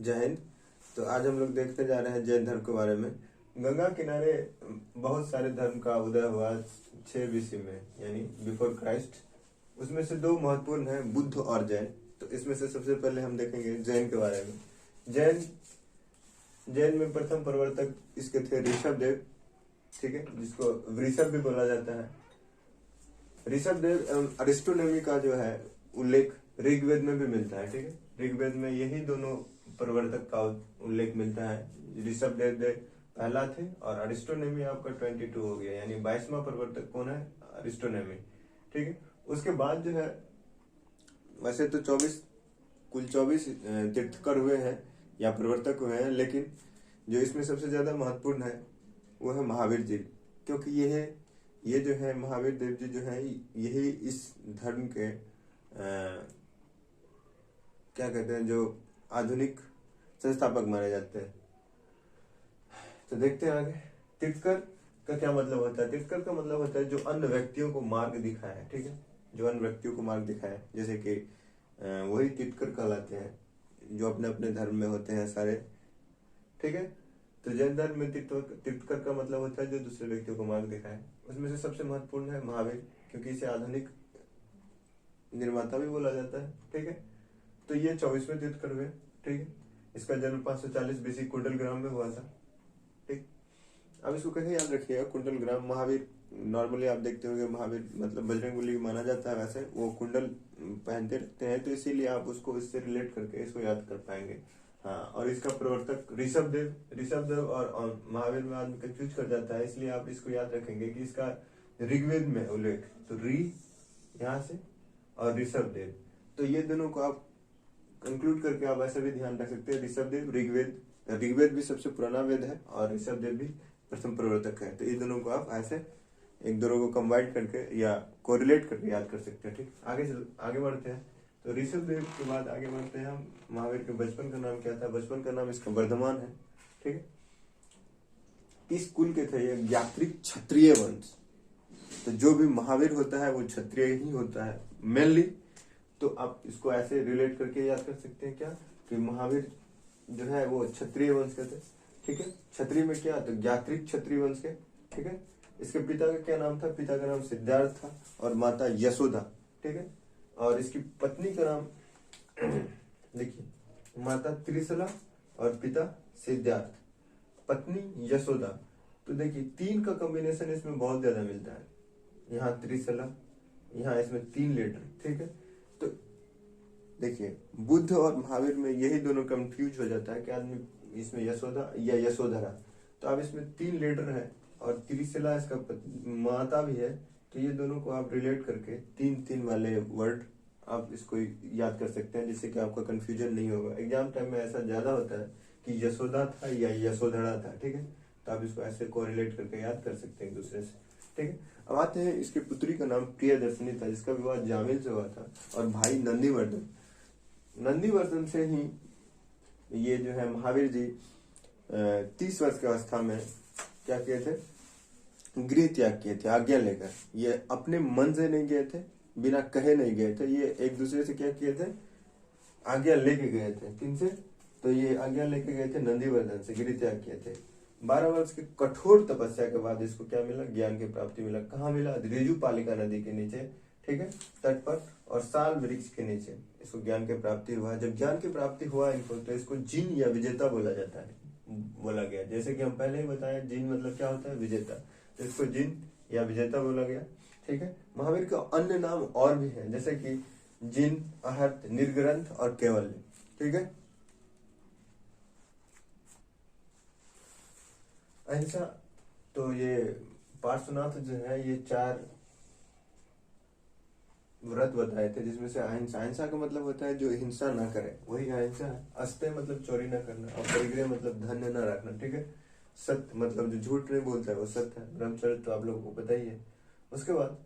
जय हिंद। तो आज हम लोग देखते जा रहे हैं जैन धर्म के बारे में। गंगा किनारे बहुत सारे धर्म का उदय हुआ 6 BC में, यानी बिफोर क्राइस्ट। उसमें से दो महत्वपूर्ण हैं, बुद्ध और जैन। तो इसमें से सबसे पहले हम देखेंगे जैन के बारे में। जैन में प्रथम प्रवर्तक इसके थे ऋषभ देव, ठीक है, जिसको वृषभ भी बोला जाता है। ऋषभ देव अरिस्टोनॉमी का जो है उल्लेख ऋग्वेद में भी मिलता है, ठीक है। ऋग्वेद में यही दोनों प्रवर्तक का उल्लेख मिलता है। ऋषभ देव पहला थे और अरिस्टोनॉमी आपका 22 हो गया, यानी 22वां प्रवर्तक कौन है? अरिस्टोनॉमी, ठीक है। उसके बाद जो है, वैसे तो 24 तीर्थकर हुए हैं या प्रवर्तक हुए हैं, लेकिन जो इसमें सबसे ज्यादा महत्वपूर्ण है वो है महावीर जी, क्योंकि ये जो है महावीर देव जी जो है यही इस धर्म के क्या कहते हैं, जो आधुनिक संस्थापक माने जाते हैं। तो देखते हैं आगे। तीर्थकर का क्या मतलब होता है? तीर्थकर का मतलब होता है जो अन्य व्यक्तियों को मार्ग दिखाया, ठीक है, जो अन्य व्यक्तियों को मार्ग दिखाया, जैसे कि वही तीर्थकर कहलाते हैं, जो अपने अपने धर्म में होते हैं सारे, ठीक है। तो जैन धर्म में तीर्थकर का मतलब होता है जो दूसरे व्यक्तियों को मार्ग दिखाए। उसमें से सबसे महत्वपूर्ण है महावीर, क्योंकि इसे आधुनिक निर्माता भी बोला जाता है, ठीक है। तो ये 24वें तीर्थकर हुए, ठीक है। इसका जन्म 540 BC कुंडल ग्राम में हुआ था, ठीक। अब इसको कैसे याद रखिएगा, कुंडल ग्राम। महावीर नॉर्मली आप देखते होंगे, महावीर मतलब बजरंगबली माना जाता है, वैसे वो कुंडल पहनते रहते हैं, तो इसीलिए आप उसको इससे रिलेट करके इसको याद कर पाएंगे। हाँ, और इसका प्रवर्तक ऋषभ देव और महावीर में आदमी कंफ्यूज कर जाता है, इसलिए आप इसको याद रखेंगे कि इसका ऋग्वेद में उल्लेख, तो ऋ यहाँ से और ऋषभ देव, तो ये दोनों को आप कंक्लूड करके आप ऐसा भी ध्यान रख सकते हैं। ऋषभ देव ऋग्वेद भी सबसे पुराना वेद है और ऋषभ देव भी प्रथम प्रवर्तक है। तो ये दोनों को आप ऐसे एक दोनों को कंबाइन करके या कोरिलेट करके याद कर सकते हैं, ठीक। आगे बढ़ते हैं। तो ऋषभ देव के बाद आगे बढ़ते हैं हम। महावीर के बचपन का नाम क्या था? बचपन का नाम इसका वर्धमान है, ठीक है। इस कुल के थे ये ज्ञात्रिक क्षत्रिय वंश। तो जो भी महावीर होता है वो क्षत्रिय ही होता है मेनली। तो आप इसको ऐसे रिलेट करके याद कर सकते हैं क्या, कि महावीर जो है वो क्षत्रिय वंश के थे, ठीक है। क्षत्रिय में क्या, तो ज्ञात्रिक क्षत्रिय वंश के, ठीक है। इसके पिता का क्या नाम था? पिता का नाम सिद्धार्थ था और माता यशोदा, ठीक है। और इसकी पत्नी का नाम देखिए, माता त्रिशला और पिता सिद्धार्थ, पत्नी यशोदा। तो देखिए 3 का कॉम्बिनेशन इसमें बहुत ज्यादा मिलता है। यहाँ त्रिशला, यहाँ इसमें 3 लेटर, ठीक है। तो देखिए बुद्ध और महावीर में यही दोनों कंफ्यूज हो जाता है कि आदमी इसमें यशोदा या यशोधरा। तो अब इसमें 3 लेटर है और त्रिशला इसका माता भी है, तो ये दोनों को आप रिलेट करके 3 वाले वर्ड आप इसको याद कर सकते हैं, जिससे कि आपका कंफ्यूजन नहीं होगा। एग्जाम टाइम में ऐसा ज्यादा होता है कि यशोदा था या यशोधरा था, ठीक है। तो आप इसको ऐसे कोरिलेट करके याद कर सकते हैं एक दूसरे से, ठीक है। अब आते हैं, इसकी पुत्री का नाम प्रियदर्शनी था, जिसका विवाह जामिल से हुआ था, और भाई नंदीवर्धन से ही ये जो है महावीर जी 30 वर्ष की अवस्था में क्या किए थे? गृह त्याग किए थे आज्ञा लेकर। ये अपने मन से नहीं गए थे, बिना कहे नहीं गए थे, ये एक दूसरे से क्या किए थे? आज्ञा लेके गए थे। किनसे? तो ये आज्ञा लेके गए थे नंदीवर्धन से, गृह त्याग किए थे। 12 वर्ष की कठोर तपस्या के बाद इसको क्या मिला? ज्ञान की प्राप्ति मिला। कहाँ मिला? ऋजुपालिका नदी के नीचे, ठीक है, तट पर, और साल वृक्ष के नीचे इसको ज्ञान की प्राप्ति हुआ। जब ज्ञान की प्राप्ति हुआ इनको, तो इसको जिन या विजेता बोला जाता है, बोला गया। जैसे कि हम पहले ही बताए, जिन मतलब क्या होता है? विजेता। तो इसको जिन या विजेता बोला गया, ठीक है। महावीर का अन्य नाम और भी है, जैसे कि जिन, अहर्त, निर्ग्रंथ और केवल्य, ठीक है। अहिंसा, तो ये पार्श्वनाथ जो है ये 4 व्रत बताए थे, जिसमें से अहिंसा का मतलब होता है जो हिंसा ना करे, वही अहिंसा है। अस्ते मतलब चोरी ना करना, और परिग्रह मतलब धन्य ना रखना, ठीक है। सत्य मतलब जो झूठ नहीं बोलता है वो सत्य है। ब्रह्मचर्य तो आप लोगों को पता ही है। उसके बाद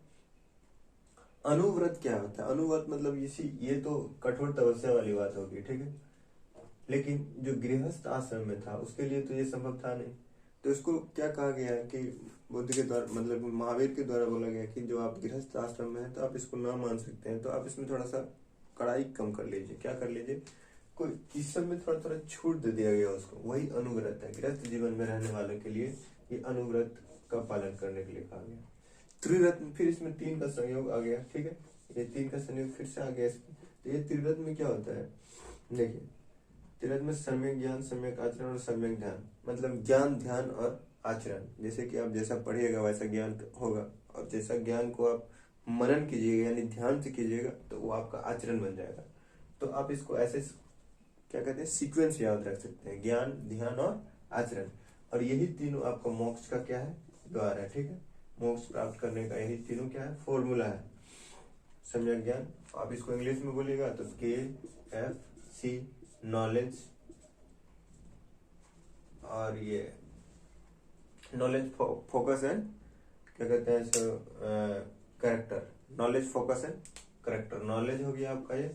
अनुव्रत क्या होता है? अनुव्रत मतलब ये तो कठोर तपस्या वाली बात होगी, ठीक है। लेकिन जो गृहस्थ आश्रम में था उसके लिए तो ये संभव था नहीं। तो इसको क्या कहा गया है कि बुद्ध के द्वारा, मतलब महावीर के द्वारा बोला गया कि जो आप गृहस्थ आश्रम में है तो आप इसको ना मान सकते हैं, तो आप इसमें थोड़ा सा कड़ाई कम कर लीजिए। क्या कर लीजिए? कोई इस सब में थोड़ा थोड़ा छूट दे दिया गया उसको, वही अनुव्रत है। गृहस्थ जीवन में रहने वालों के लिए ये अनुव्रत का पालन करने के लिए कहा गया। त्रिव्रत में फिर इसमें 3 का संयोग आ गया, ठीक है, ये 3 का संयोग फिर से आ गया इसमें। तो ये त्रिव्रत में क्या होता है, देखिए त्रिव्रत में सम्यक ज्ञान, सम्यक आचरण और सम्यक ध्यान, मतलब ज्ञान, ध्यान और आचरण। जैसे कि आप जैसा पढ़िएगा वैसा ज्ञान होगा, और जैसा ज्ञान को आप मनन कीजिएगा यानी ध्यान से कीजिएगा तो वो आपका आचरण बन जाएगा। तो आप इसको ऐसे क्या कहते हैं, सीक्वेंस याद रख सकते हैं, ज्ञान, ध्यान और आचरण। और यही तीनों आपका मोक्ष का क्या है, द्वार है, ठीक है। मोक्ष प्राप्त करने का यही तीनों क्या है, फॉर्मूला है। सम्यक ज्ञान, आप इसको इंग्लिश में बोलिएगा तो KFC, नॉलेज, और ये नॉलेज फोकस एंड क्या कहते हैं इसको, character. Knowledge, focus and character. Knowledge हो गया आपका ये,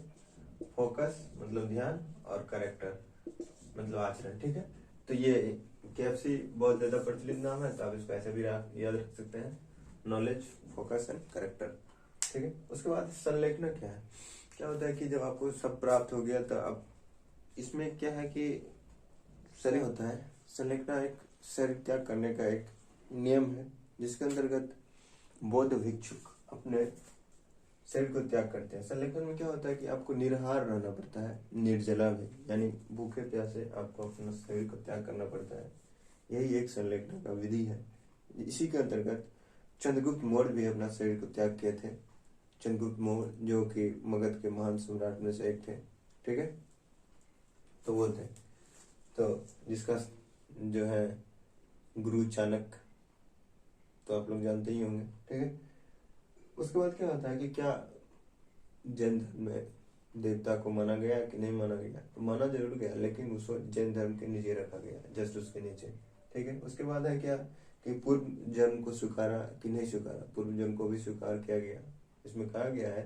फोकस मतलब ध्यान, और करेक्टर मतलब आचरण, ठीक है। तो ये KFC बहुत ज्यादा प्रचलित नाम है, तो आप इसको ऐसे भी याद रख सकते हैं, नॉलेज, फोकस एंड करेक्टर, ठीक है। उसके बाद संलेखना क्या है, क्या होता है कि जब आपको सब प्राप्त हो गया तो अब इसमें क्या है कि शरीर होता है, संलेखना एक शरीर त्याग करने का एक नियम है, जिसके अंतर्गत बौद्ध भिक्षुक अपने शरीर को त्याग करते हैं। संलेखन में क्या होता है कि आपको निराहार रहना पड़ता है, निर्जला भी, यानी भूखे प्यासे आपको अपना शरीर को त्याग करना पड़ता है। यही एक संलेखन का विधि है। इसी के अंतर्गत चंद्रगुप्त मौर्य भी अपना शरीर को त्याग किए थे। चंद्रगुप्त मौर्य जो कि मगध के महान सम्राट में से एक थे, ठीक है, तो वो थे, तो जिसका जो है गुरु चाणक्य, तो आप लोग जानते ही होंगे, ठीक है। उसके बाद क्या होता है कि क्या जैन धर्म में देवता को माना गया कि नहीं माना गया, तो माना जरूर गया, लेकिन उसको जैन धर्म के नीचे रखा गया, जस्ट उसके नीचे, ठीक है। उसके बाद है क्या कि पूर्व जन्म को स्वीकारा कि नहीं स्वीकारा, पूर्व जन्म को भी स्वीकार किया गया। इसमें कहा गया है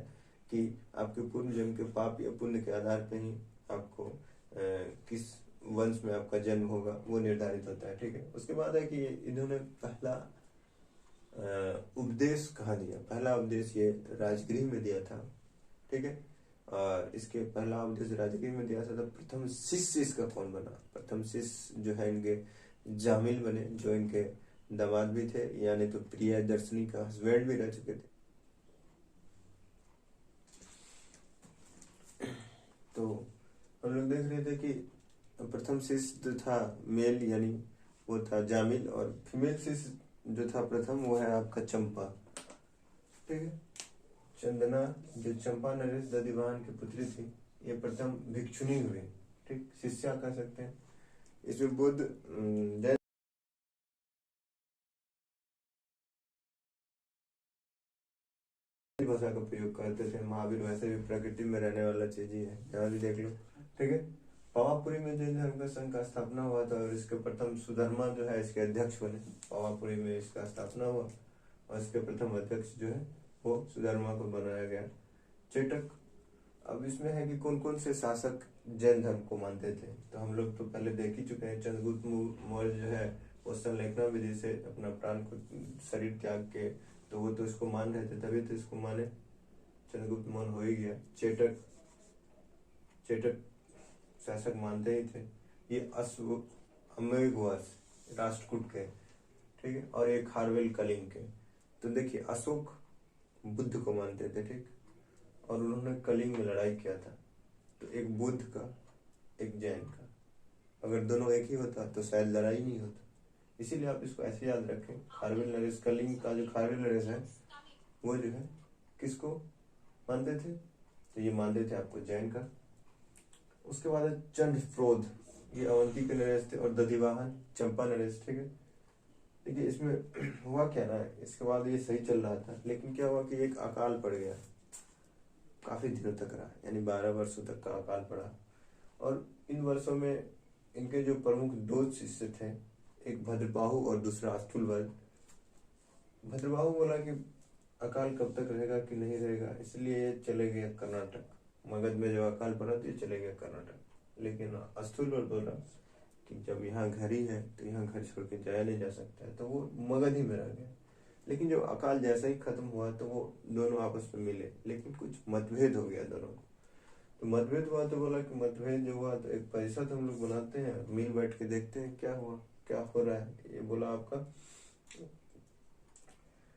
कि आपके पूर्व जन्म के पाप या पुण्य के आधार पर ही आपको किस वंश में आपका जन्म होगा वो निर्धारित होता है, ठीक है। उसके बाद है कि इन्होंने पहला उपदेश कहाँ दिया, पहला उपदेश ये राजगृह में दिया था, ठीक है। और इसके पहला उपदेश राजगृह में दिया था, तो प्रथम शिष्य इसका कौन बना, प्रथम शिष्य जो है इनके जामिल बने, जो इनके दामाद भी थे, यानी तो प्रियदर्शनी का हस्बैंड भी रह चुके थे। तो हम लोग देख रहे थे कि प्रथम शिष्य जो था मेल यानी वो था जामिल, और फीमेल शिष्य जो था प्रथम वो है आपका चंपा, ठीक है। चंदना जो चंपा नरेश दधिवाहन की पुत्री थी, ये प्रथम भिक्षुणी हुई, ठीक, शिष्या कह सकते हैं। इसमें बुद्ध जैन भाषा का प्रयोग करते थे। महावीर वैसे भी प्रकृति में रहने वाला चीज ही है, यहाँ भी देख लो, ठीक है। पावापुरी में जैन धर्म का संघ का स्थापना हुआ था, और इसके प्रथम सुधर्मा जो है इसके अध्यक्ष बने। पावापुरी में इसका स्थापना हुआ और इसके प्रथम अध्यक्ष जो है वो सुधर्मा को बनाया गया। चेटक, अब इसमें है कि कौन कौन से शासक जैन धर्म को मानते थे, तो हम लोग तो पहले देख ही चुके हैं। चंद्रगुप्त मौर्य जो है वो संलेखना विधि से अपना प्राण को शरीर त्याग के, तो वो तो इसको मान रहे थे, तभी तो इसको माने, चंद्रगुप्त मौर्य हो ही गया। चेटक शासक मानते ही थे। ये अमेघवंश राष्ट्रकूट के, ठीक है, और एक खारवेल कलिंग के। तो देखिए अशोक बुद्ध को मानते थे, ठीक, और उन्होंने कलिंग में लड़ाई किया था, तो एक बुद्ध का एक जैन का, अगर दोनों एक ही होता तो शायद लड़ाई नहीं होता। इसीलिए आप इसको ऐसे याद रखें, खारवेल नरेश कलिंग का जो खारवेल नरेश है वो जो है किसको मानते थे, तो ये मानते थे आपको जैन का। उसके बाद है चंड फ्रोध, ये अवंती के नरेश थे, और दधिवाहन चंपा नरेश, ठीक है। देखिए इसमें हुआ क्या ना, इसके बाद ये सही चल रहा था, लेकिन क्या हुआ कि एक अकाल पड़ गया, काफी दिनों तक रहा, यानी 12 वर्षों तक का अकाल पड़ा। और इन वर्षों में इनके जो प्रमुख 2 शिष्य थे, एक भद्रबाहु और दूसरा स्थूलवध। भद्रबाहु बोला कि अकाल कब तक रहेगा कि नहीं रहेगा, इसलिए ये चले गए कर्नाटक। मगध में जब अकाल पड़ा तो ये चले गए कर्नाटक। लेकिन स्थूलवध बोला कि जब यहाँ घर ही है तो यहाँ घर छोड़ के जाया नहीं जा सकता है, तो वो मगध ही में रह गया। लेकिन जब अकाल जैसा ही खत्म हुआ तो वो दोनों आपस में मिले, लेकिन कुछ मतभेद हो गया दोनों को। तो मतभेद हुआ तो बोला कि मतभेद जो हुआ तो एक पैसा तो हम लोग बनाते हैं, मिल बैठ के देखते हैं क्या हुआ, क्या हो रहा है। ये बोला आपका